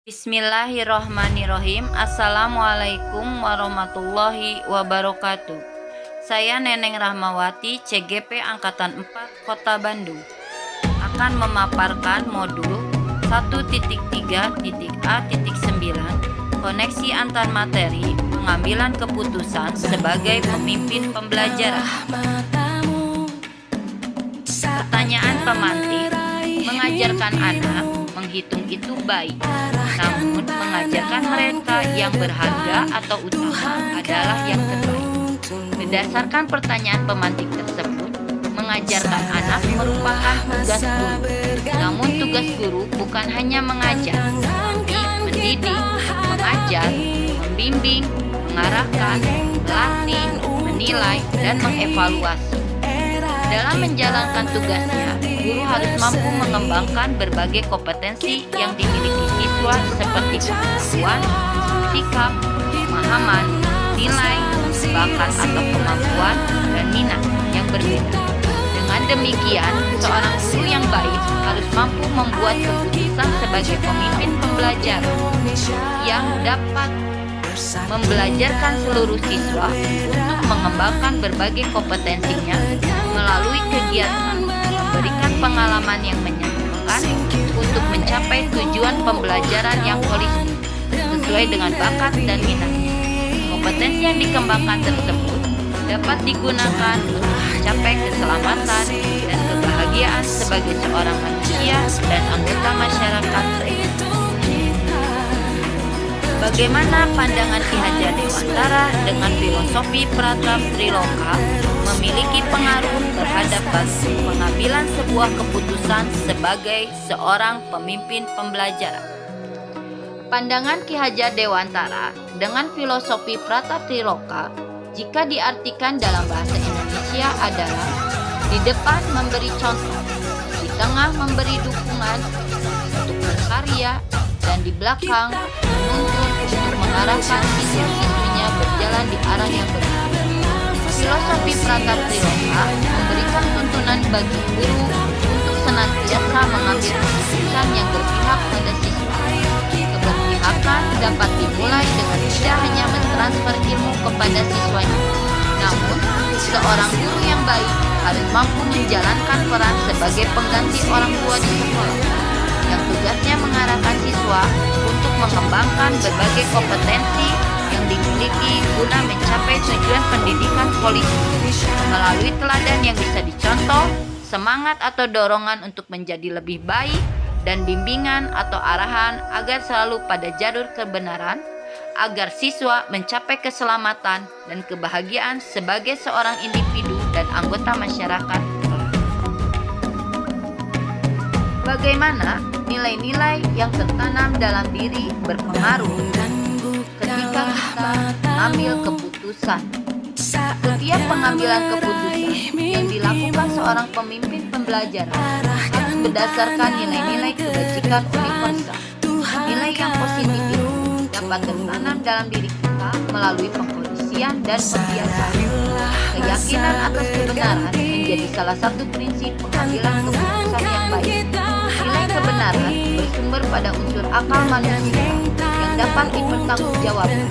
Bismillahirrohmanirrohim. Assalamualaikum warahmatullahi wabarakatuh. Saya Neneng Rahmawati, CGP Angkatan 4 Kota Bandung, akan memaparkan modul 1.3.A.9 koneksi antar materi pengambilan keputusan sebagai pemimpin pembelajaran. Pertanyaan pemantik: mengajarkan anak menghitung itu baik, namun mengajarkan mereka yang berharga atau utama adalah yang terbaik. Berdasarkan pertanyaan pemantik tersebut, mengajarkan anak merupakan tugas guru. Namun tugas guru bukan hanya mengajar, tapi mendidik, mengajar, membimbing, mengarahkan, melatih, menilai, dan mengevaluasi. Dalam menjalankan tugasnya, guru harus mampu mengembangkan berbagai kompetensi yang dimiliki siswa seperti pengetahuan, sikap, pemahaman, nilai, bakat atau kemampuan, dan minat yang berbeda. Dengan demikian, seorang guru yang baik harus mampu membuat keputusan sebagai pemimpin pembelajaran yang dapat membelajarkan seluruh siswa untuk mengembangkan berbagai kompetensinya melalui kegiatan, memberikan pengalaman yang menyenangkan untuk mencapai tujuan pembelajaran yang holistik sesuai dengan bakat dan minatnya. Kompetensi yang dikembangkan tersebut dapat digunakan untuk mencapai keselamatan dan kebahagiaan sebagai seorang manusia dan anggota masyarakat. Bagaimana pandangan Ki Hajar Dewantara dengan filosofi Pratap Triloka memiliki pengaruh terhadap pengambilan sebuah keputusan sebagai seorang pemimpin pembelajaran? Pandangan Ki Hajar Dewantara dengan filosofi Pratap Triloka jika diartikan dalam bahasa Indonesia adalah: di depan memberi contoh, di tengah memberi dukungan untuk berkarya, dan di belakang menuntun untuk mengarahkan siswa-siswinya berjalan di arah yang benar. Filosofi Pratap Triloka memberikan tuntunan bagi guru untuk senantiasa mengambil keputusan yang berpihak pada siswa. Keberpihakan dapat dimulai dengan tidak hanya mentransfer ilmu kepada siswanya, namun seorang guru yang baik harus mampu menjalankan peran sebagai pengganti orang tua di sekolah, yang tugasnya mengarahkan siswa untuk mengembangkan berbagai kompetensi yang dimiliki guna mencapai tujuan pendidikan holistik melalui teladan yang bisa dicontoh, semangat atau dorongan untuk menjadi lebih baik, dan bimbingan atau arahan agar selalu pada jalur kebenaran, agar siswa mencapai keselamatan dan kebahagiaan sebagai seorang individu dan anggota masyarakat. Bagaimana nilai-nilai yang tertanam dalam diri berpengaruh ketika kita mengambil keputusan? Setiap pengambilan keputusan yang dilakukan seorang pemimpin pembelajaran harus berdasarkan nilai-nilai kebajikan universal. Nilai yang positif itu dapat tertanam dalam diri kita melalui pengkondisian dan pembiasaan. Keyakinan atas kebenaran menjadi salah satu prinsip pengambilan keputusan yang baik. Nilai kebenaran bersumber pada unsur akal manusia yang dapat dipertanggungjawabkan.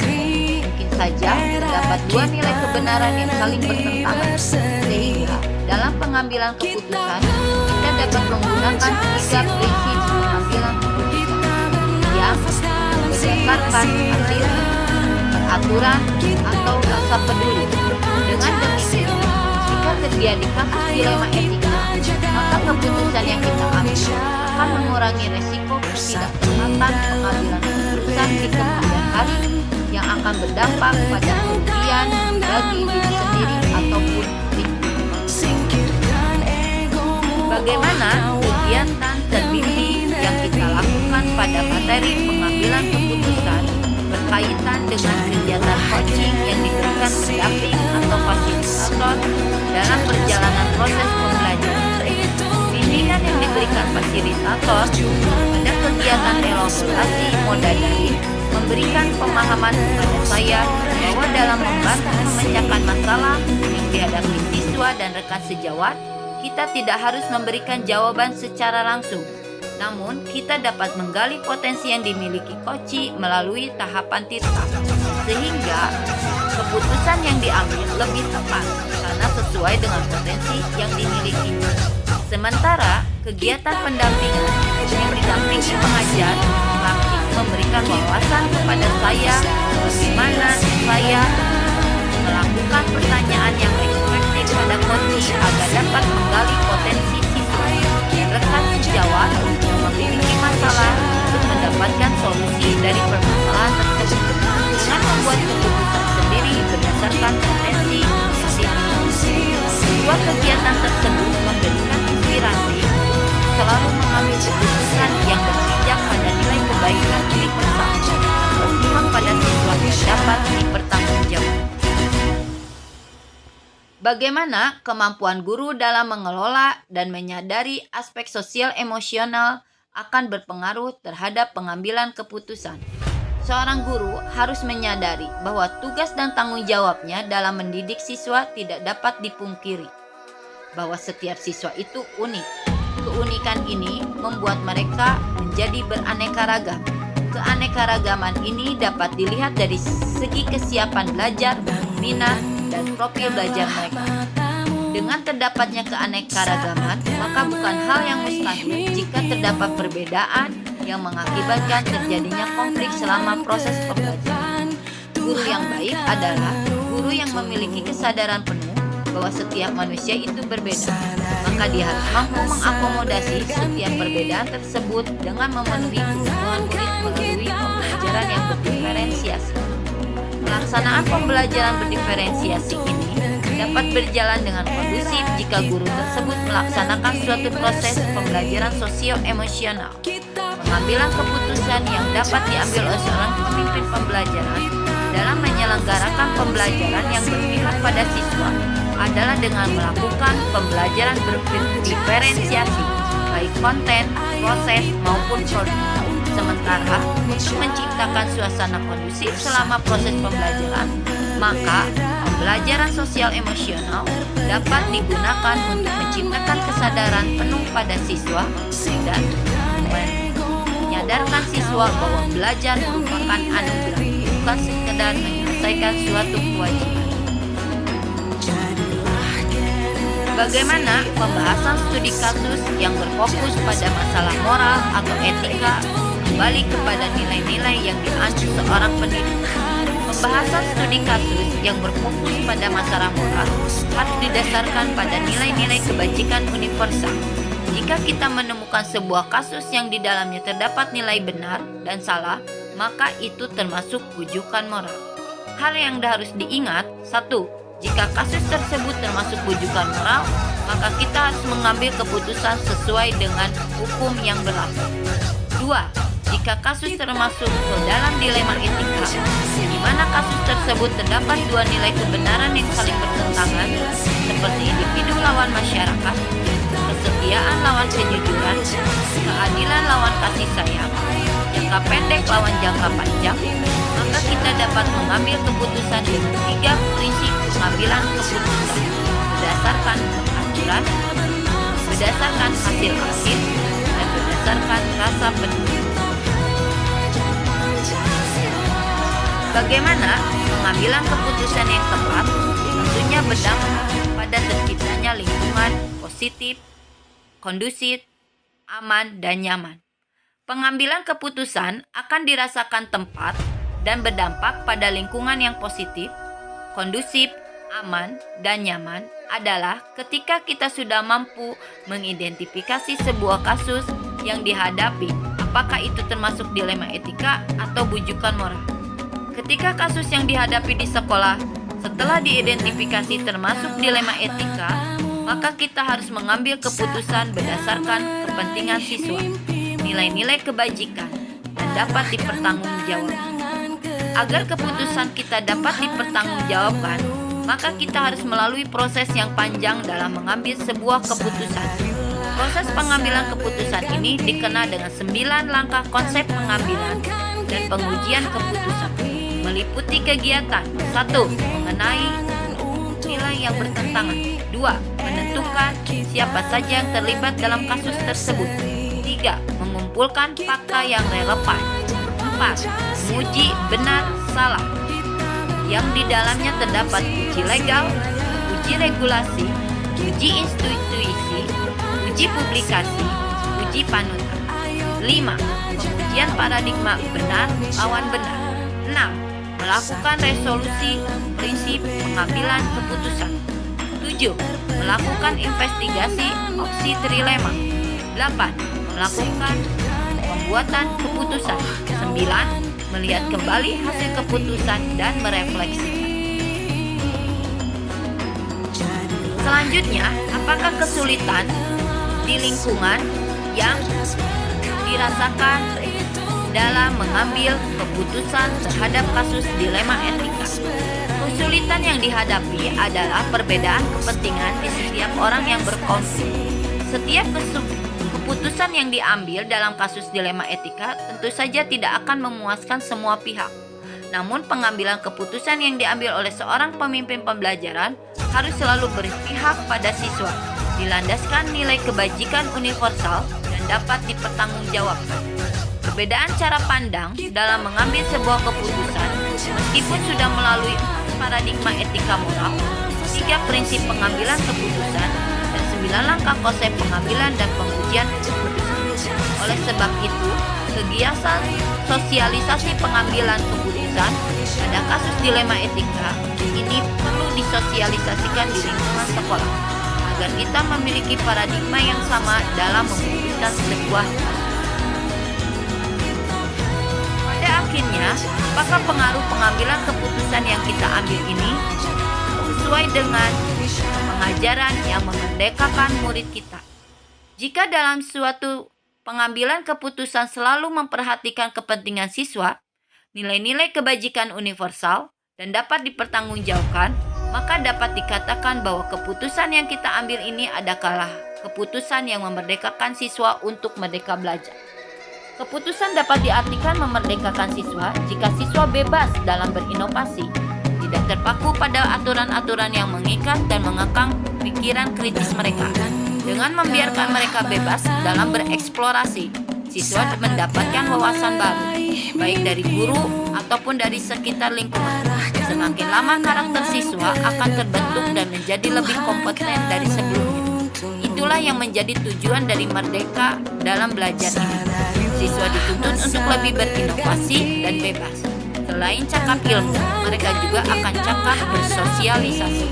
Mungkin saja terdapat dua nilai kebenaran yang saling bertentangan, sehingga dalam pengambilan keputusan kita dapat menggunakan tiga prinsip pengambilan keputusan yang berdasarkan hasil, peraturan, atau rasa peduli. Dengan demikian, jika terjadi kasus dilema etika, maka keputusan yang kita ambil akan mengurangi resiko ketidaktepatan pengambilan keputusan di kemudian hari yang akan berdampak pada kerugian bagi diri sendiri ataupun lingkungan. Bagaimana kegiatan terbimbing yang kita lakukan pada materi pengambilan keputusan berkaitan dengan kegiatan coaching yang diberikan pendamping atau fasilitator dalam perjalanan proses pembelajaran? Bimbingan yang diberikan fasilitator pada kegiatan elaborasi moda daring memberikan pemahaman kepada saya bahwa dalam membantu memecahkan masalah yang dihadapi siswa dan rekan sejawat, kita tidak harus memberikan jawaban secara langsung, Namun, kita dapat menggali potensi yang dimiliki Koci melalui tahapan tirta, sehingga keputusan yang diambil lebih tepat karena sesuai dengan potensi yang dimilikinya. Sementara, kegiatan pendampingan yang didampingi pengajar praktik memberikan wawasan kepada saya bagaimana saya melakukan pertanyaan yang reflektif pada Koci agar dapat menggali potensi siswa yang rekan sejawat yang memiliki masalah untuk mendapatkan solusi dari permasalahan tersebut dengan membuat keputusan sendiri berdasarkan potensi yang dimiliki. Dua kegiatan tersebut memberikan inspirasi selalu mengambil keputusan yang berpijak pada nilai kebaikan universal atau berpihak pada siswa yang dapat dipertanggungjawabkan. Bagaimana kemampuan guru dalam mengelola dan menyadari aspek sosial emosional akan berpengaruh terhadap pengambilan keputusan. Seorang guru harus menyadari bahwa tugas dan tanggung jawabnya dalam mendidik siswa tidak dapat dipungkiri. Bahwa setiap siswa itu unik. Keunikan ini membuat mereka menjadi beraneka ragam. Keanekaragaman ini dapat dilihat dari segi kesiapan belajar, minat, dan profil belajar mereka. Dengan terdapatnya keanekaragaman, maka bukan hal yang mustahil jika terdapat perbedaan yang mengakibatkan terjadinya konflik selama proses pembelajaran. Guru yang baik adalah guru yang memiliki kesadaran penuh bahwa setiap manusia itu berbeda. Maka dia harus mampu mengakomodasi setiap perbedaan tersebut dengan memenuhi kebutuhan murid melalui pembelajaran yang berdiferensiasi. Pelaksanaan pembelajaran berdiferensiasi ini dapat berjalan dengan kondusif jika guru tersebut melaksanakan suatu proses pembelajaran sosio-emosional. Pengambilan keputusan yang dapat diambil oleh seorang pemimpin pembelajaran dalam menyelenggarakan pembelajaran yang berpihak pada siswa adalah dengan melakukan pembelajaran berdiferensiasi, baik konten, proses, maupun produk. Sementara, untuk menciptakan suasana kondusif selama proses pembelajaran, maka pembelajaran sosial emosional dapat digunakan untuk menciptakan kesadaran penuh pada siswa dan menyadarkan siswa bahwa belajar merupakan anugerah, bukan sekedar menyelesaikan suatu kewajiban. Bagaimana pembahasan studi kasus yang berfokus pada masalah moral atau etika kembali kepada nilai-nilai yang dianut seorang pendidik. Pembahasan studi kasus yang berfokus pada masalah moral harus didasarkan pada nilai-nilai kebajikan universal. Jika kita menemukan sebuah kasus yang di dalamnya terdapat nilai benar dan salah, maka itu termasuk rujukan moral. Hal yang harus diingat, 1. Jika kasus tersebut termasuk rujukan moral, maka kita harus mengambil keputusan sesuai dengan hukum yang berlaku. 2. Jika kasus termasuk ke dalam dilema etika, di mana kasus tersebut terdapat dua nilai kebenaran yang saling bertentangan, seperti individu lawan masyarakat, kesetiaan lawan kejujuran, keadilan lawan kasih sayang, jangka pendek lawan jangka panjang, maka kita dapat mengambil keputusan dengan 3 prinsip pengambilan keputusan berdasarkan aturan, berdasarkan hasil akhir, dan berdasarkan rasa peduli. Bagaimana pengambilan keputusan yang tepat tentunya berdampak pada terciptanya lingkungan positif, kondusif, aman, dan nyaman. Pengambilan keputusan akan dirasakan tempat dan berdampak pada lingkungan yang positif, kondusif, aman, dan nyaman adalah ketika kita sudah mampu mengidentifikasi sebuah kasus yang dihadapi, apakah itu termasuk dilema etika atau bujukan moral. Ketika kasus yang dihadapi di sekolah setelah diidentifikasi termasuk dilema etika, maka kita harus mengambil keputusan berdasarkan kepentingan siswa, nilai-nilai kebajikan, dan dapat dipertanggungjawabkan. Agar keputusan kita dapat dipertanggungjawabkan, maka kita harus melalui proses yang panjang dalam mengambil sebuah keputusan. Proses pengambilan keputusan ini dikenal dengan 9 langkah konsep pengambilan dan pengujian keputusan. Meliputi kegiatan 1. Mengenai nilai yang bertentangan. 2. Menentukan siapa saja yang terlibat dalam kasus tersebut. 3. 3. Mengumpulkan fakta yang relevan. 4. Menguji benar salah, yang di dalamnya terdapat uji legal, uji regulasi, uji institusi, uji publikasi, uji panutan. 5. Pengujian paradigma benar lawan benar. 6. Melakukan resolusi prinsip pengambilan keputusan. 7. Melakukan investigasi opsi trilema. 8. Melakukan pembuatan keputusan. 9. Melihat kembali hasil keputusan dan merefleksikan. Selanjutnya, apakah kesulitan di lingkungan yang dirasakan dalam mengambil keputusan terhadap kasus dilema etika? Kesulitan yang dihadapi adalah perbedaan kepentingan di setiap orang yang berkonflik. Setiap keputusan yang diambil dalam kasus dilema etika tentu saja tidak akan memuaskan semua pihak. Namun pengambilan keputusan yang diambil oleh seorang pemimpin pembelajaran harus selalu berpihak pada siswa, dilandaskan nilai kebajikan universal dan dapat dipertanggungjawabkan. Perbedaan cara pandang dalam mengambil sebuah keputusan, meskipun sudah melalui paradigma etika moral, 3 prinsip pengambilan keputusan, dan 9 langkah konsep pengambilan dan pengujian keputusan. Oleh sebab itu, kegiatan sosialisasi pengambilan keputusan pada kasus dilema etika ini perlu disosialisasikan di lingkungan sekolah, agar kita memiliki paradigma yang sama dalam memutuskan sebuah kasus. Pada akhirnya, apakah pengaruh pengambilan keputusan yang kita ambil ini sesuai dengan pengajaran yang memerdekakan murid kita? Jika dalam suatu pengambilan keputusan selalu memperhatikan kepentingan siswa, nilai-nilai kebajikan universal, dan dapat dipertanggungjawabkan, maka dapat dikatakan bahwa keputusan yang kita ambil ini adalah keputusan yang memerdekakan siswa untuk merdeka belajar. Keputusan dapat diartikan memerdekakan siswa jika siswa bebas dalam berinovasi, tidak terpaku pada aturan-aturan yang mengikat dan mengekang pikiran kritis mereka. Dengan membiarkan mereka bebas dalam bereksplorasi, siswa mendapatkan wawasan baru, baik dari guru ataupun dari sekitar lingkungan. Semakin lama karakter siswa akan terbentuk dan menjadi lebih kompeten dari sebelumnya. Itulah yang menjadi tujuan dari merdeka dalam belajar ini. Siswa dituntut untuk lebih berinovasi dan bebas. Selain cakap ilmu, mereka juga akan cakap bersosialisasi.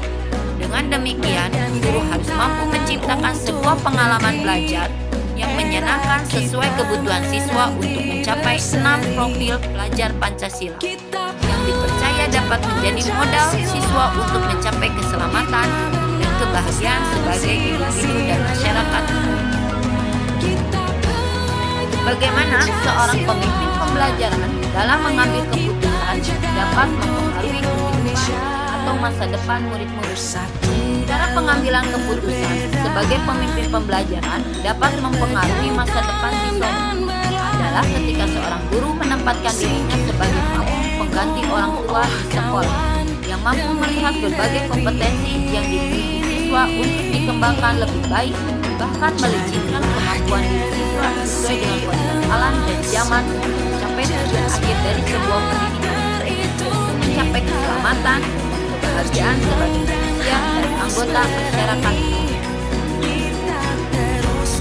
Dengan demikian, guru harus mampu menciptakan sebuah pengalaman belajar yang menyenangkan sesuai kebutuhan siswa untuk mencapai 6 profil pelajar Pancasila yang dipercaya dapat menjadi modal siswa untuk mencapai keselamatan dan kebahagiaan sebagai individu dan masyarakat. Bagaimana seorang pemimpin pembelajaran dalam mengambil keputusan dapat mempengaruhi kehidupan atau masa depan murid-murid? Cara pengambilan keputusan sebagai pemimpin pembelajaran dapat mempengaruhi masa depan siswa adalah ketika seorang guru menempatkan dirinya sebagai pengganti orang tua di sekolah yang mampu melihat berbagai kompetensi yang dimiliki siswa untuk dikembangkan lebih baik, bahkan melicinkan kemampuan diri siswa sesuai dengan kualitas alam dan zaman untuk mencapai tujuan akhir dari sebuah pendidikan, untuk mencapai keselamatan, kebahagiaan sebagai manusia dan anggota masyarakat.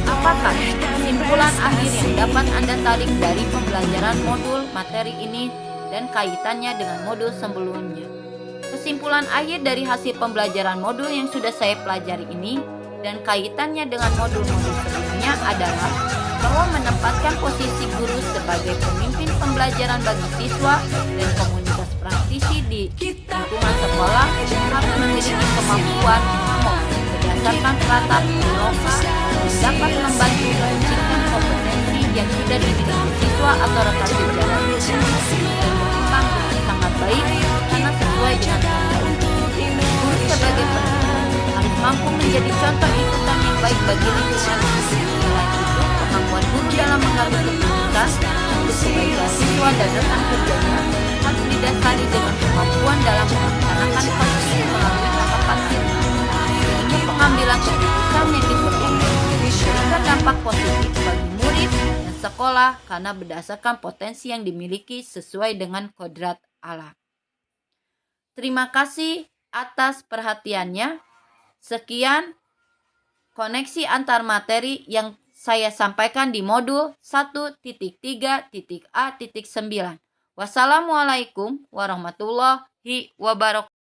Apakah kesimpulan akhir yang dapat Anda tarik dari pembelajaran modul materi ini dan kaitannya dengan modul sebelumnya? Kesimpulan akhir dari hasil pembelajaran modul yang sudah saya pelajari ini dan kaitannya dengan modul-modul sebelumnya adalah bahwa menempatkan posisi guru sebagai pemimpin pembelajaran bagi siswa dan komunitas praktisi di lingkungan sekolah harus memiliki kemampuan berdasarkan peraturan lokal yang dapat membantu menciptakan kompetensi yang sudah dimiliki siswa atau rekan sejawat dan berkembang dengan sangat baik karena sesuai dengan tanggung jawab. Guru sebagai pendidik harus mampu menjadi contoh ikutan yang baik bagi lingkungan. Selain itu, kemampuan guru dalam mengambil keputusan untuk kebaikan siswa dan rekan kerjanya harus didasari dengan kemampuan dalam melaksanakan fungsi melalui tahapan ilmu. Sehingga pengambilan keputusan yang diperoleh memberikan dampak positif bagi murid bersekolah karena berdasarkan potensi yang dimiliki sesuai dengan kodrat Allah. Terima kasih atas perhatiannya. Sekian koneksi antar materi yang saya sampaikan di modul 1.3.A.9. Wassalamualaikum warahmatullahi wabarakatuh.